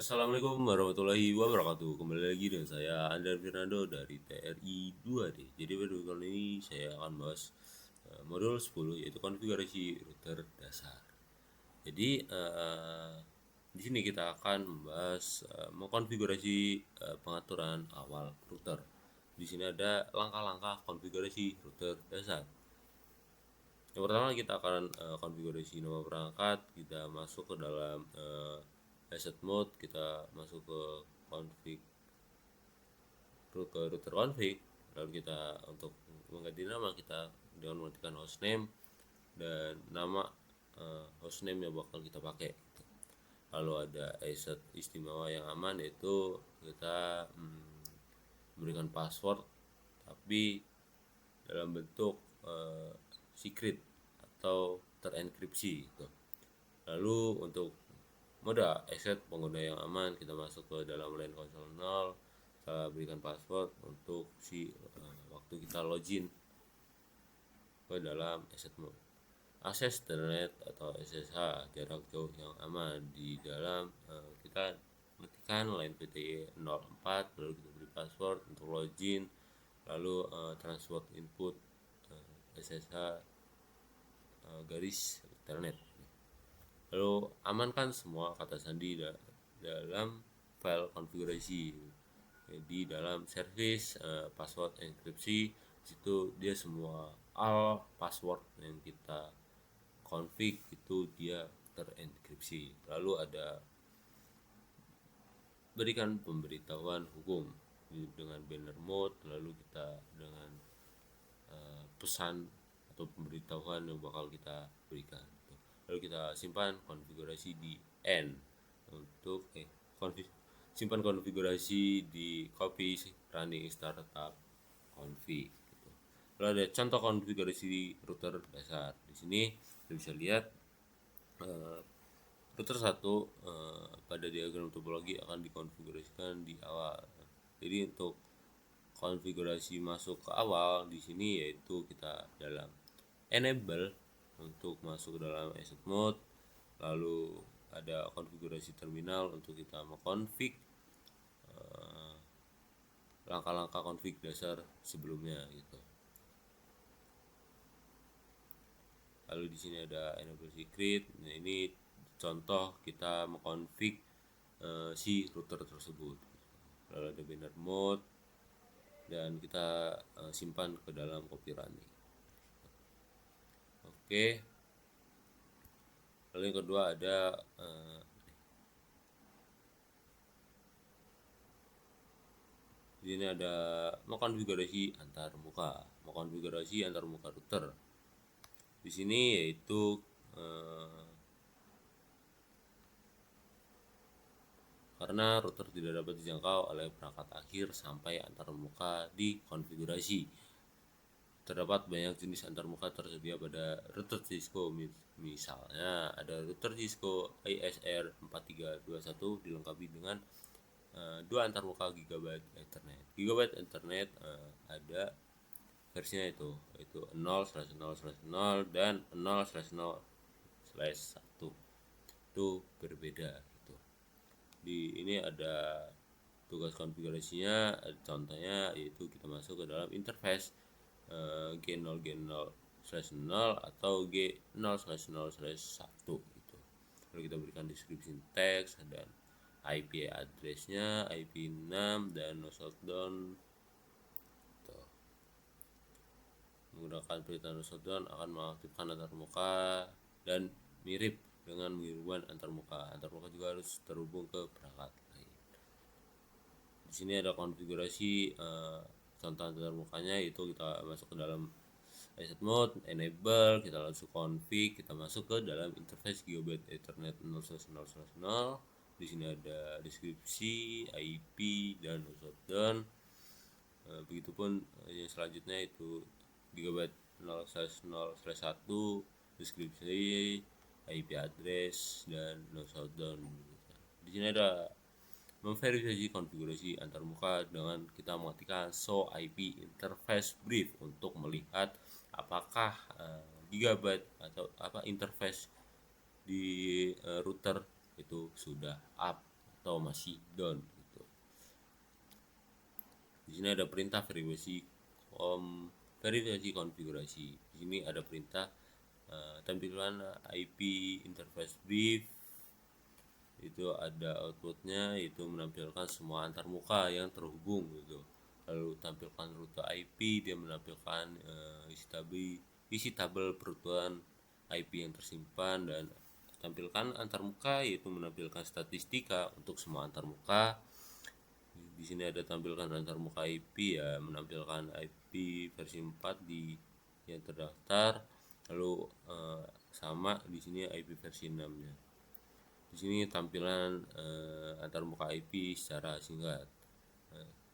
Assalamualaikum warahmatullahi wabarakatuh. Kembali lagi dengan saya Andar Fernando dari TRI 2D. Jadi pada kali ini saya akan bahas modul 10, yaitu konfigurasi router dasar. Jadi di sini kita akan membahas mengkonfigurasi pengaturan awal router. Di sini ada langkah-langkah konfigurasi router dasar. Yang pertama kita akan konfigurasi nama perangkat. Kita masuk ke dalam asset mode, kita masuk ke config, ke router config. Lalu kita untuk mengganti nama, kita dengan mengetikkan hostname dan nama hostname yang bakal kita pakai. Lalu ada asset istimewa yang aman, yaitu kita memberikan password tapi dalam bentuk secret atau terenkripsi gitu. Lalu untuk mode asset pengguna yang aman, kita masuk ke dalam line console 0, kita berikan password untuk waktu kita login ke dalam asset mode. Akses internet atau SSH jarak jauh yang aman, di dalam kita mengetikkan line PTY 04, lalu kita beri password untuk login, lalu transport input SSH garis internet. Lalu amankan semua kata sandi dalam file konfigurasi. Di dalam service password enkripsi, situ dia semua password yang kita config itu dia terenkripsi. Lalu ada berikan pemberitahuan hukum dengan banner mode, lalu kita dengan pesan atau pemberitahuan yang bakal kita berikan. Lalu kita simpan konfigurasi di N untuk simpan konfigurasi di copy running startup config gitu. Lalu ada contoh konfigurasi router dasar. Di sini kita bisa lihat router 1 pada diagram topologi akan dikonfigurasikan di awal. Jadi untuk konfigurasi masuk ke awal di sini, yaitu kita dalam enable untuk masuk ke dalam asset mode, lalu ada konfigurasi terminal untuk kita mengkonfig langkah-langkah konfig dasar sebelumnya gitu. Lalu di sini ada enable secret. Nah, ini contoh kita mengkonfig si router tersebut. Lalu ada banner mode dan kita simpan ke dalam copy running. Oke. Lalu yang kedua ada di sini ada mengkonfigurasi antar muka router. Di sini yaitu karena router tidak dapat dijangkau oleh perangkat akhir sampai antarmuka dikonfigurasi. Terdapat banyak jenis antarmuka tersedia pada router Cisco. Misalnya ada router Cisco ISR 4321 dilengkapi dengan 2 antarmuka Gigabit Ethernet. Gigabit Ethernet ada versinya yaitu 0/0/0 dan 0/0/1. Itu berbeda gitu. Di ini ada tugas konfigurasinya, contohnya yaitu kita masuk ke dalam interface G0/0/0 atau G0/0/1 gitu. Lalu kita berikan deskripsi teks dan IP address-nya, IP6 dan no shutdown. Menggunakan perintah no shutdown akan mengaktifkan antarmuka dan mirip dengan menghubungkan antarmuka. Antarmuka juga harus terhubung ke perangkat lain. Di sini ada konfigurasi contoh antarmukanya, itu kita masuk ke dalam asset mode, enable, kita langsung config, kita masuk ke dalam interface Gigabit Ethernet 0/0/0. Di sini ada deskripsi, IP dan no shutdown. Begitupun yang selanjutnya itu Gigabit 0/0/1, deskripsi, IP address dan no shutdown. Di sini ada memverifikasi konfigurasi antarmuka dengan kita mengetikkan show IP interface brief untuk melihat apakah Gigabit atau interface di router itu sudah up atau masih down gitu. Di sini ada perintah verifikasi konfigurasi. Di sini ada perintah tampilan IP interface brief, itu ada outputnya, itu menampilkan semua antarmuka yang terhubung gitu. Lalu tampilkan rute IP, dia menampilkan isi tabel perutuan IP yang tersimpan, dan tampilkan antarmuka, yaitu menampilkan statistika untuk semua antarmuka. Di sini ada tampilkan antarmuka IP, ya menampilkan IP versi 4 di yang terdaftar. Lalu sama di sini IP versi 6-nya. Di sini tampilan antarmuka IP secara singkat.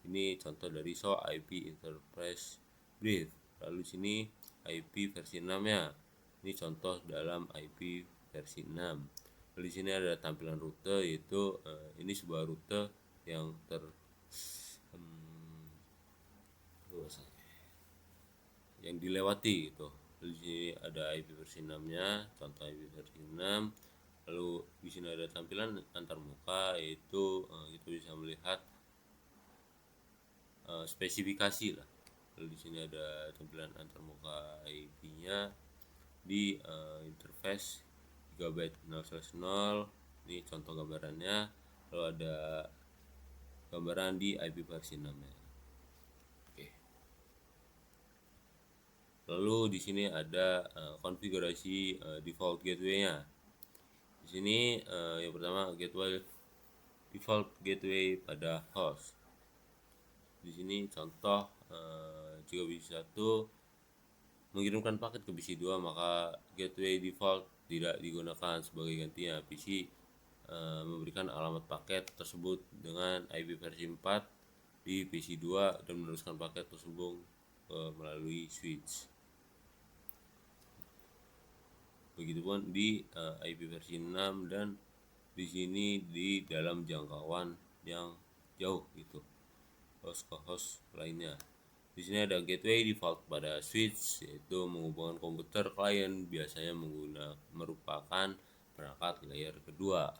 Ini contoh dari show IP interface brief. Lalu di sini IP versi 6-nya. Ini contoh dalam IP versi 6. Lalu di sini ada tampilan rute, yaitu ini sebuah rute yang yang dilewati gitu. Lalu di sini ada IP versi 6-nya, contoh IP versi 6. Lalu di sini ada tampilan antarmuka, yaitu kita bisa melihat spesifikasi lah. Lalu di sini ada tampilan antarmuka IP-nya di interface GB 0/0. Ini contoh gambarannya. Lalu ada gambaran di IP versi 6-nya. Oke. Lalu di sini ada konfigurasi default gateway-nya. Di sini yang pertama default gateway pada host. Di sini contoh jika PC1 mengirimkan paket ke PC2, maka gateway default tidak digunakan. Sebagai gantinya, PC memberikan alamat paket tersebut dengan IP versi 4 di PC2 dan meneruskan paket tersebut melalui switch. Begitupun di IP versi 6, dan di sini di dalam jangkauan yang jauh gitu, host ke host lainnya. Di sini ada gateway default pada switch, yaitu menghubungkan komputer klien, biasanya merupakan perangkat layer kedua.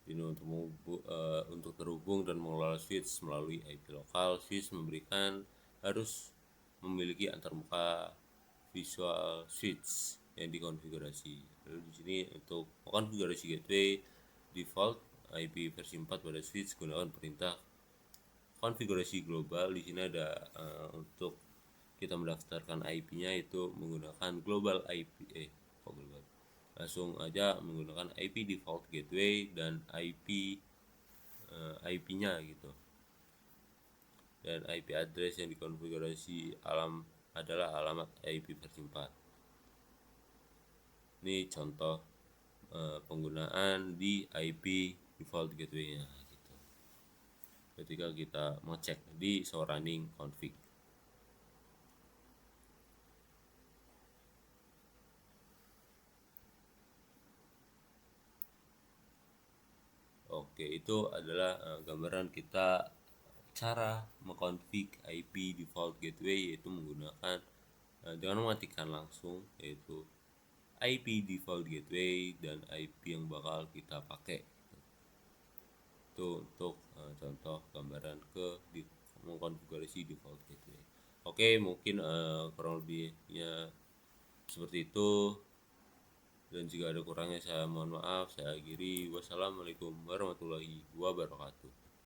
Ini untuk terhubung dan mengelola switch melalui IP lokal. Switch harus memiliki antarmuka visual switch yang dikonfigurasi. Lalu di sini untuk konfigurasi gateway default IP versi 4 pada switch, gunakan perintah konfigurasi global. Di sini ada untuk kita mendaftarkan IP-nya itu menggunakan global IP. Langsung aja menggunakan IP default gateway dan IP-nya gitu. Dan IP address yang dikonfigurasi adalah alamat IP versi 4. Ini contoh penggunaan di IP default gateway-nya gitu. Ketika kita mau cek di show running config. Oke, itu adalah gambaran kita cara mengkonfig IP default gateway, yaitu menggunakan dengan mematikan langsung, yaitu IP default gateway dan IP yang bakal kita pakai. Itu untuk contoh gambaran mengkonfigurasi default gateway. Oke, mungkin kurang lebihnya seperti itu. Dan jika ada kurangnya saya mohon maaf, saya akhiri. Wassalamualaikum warahmatullahi wabarakatuh.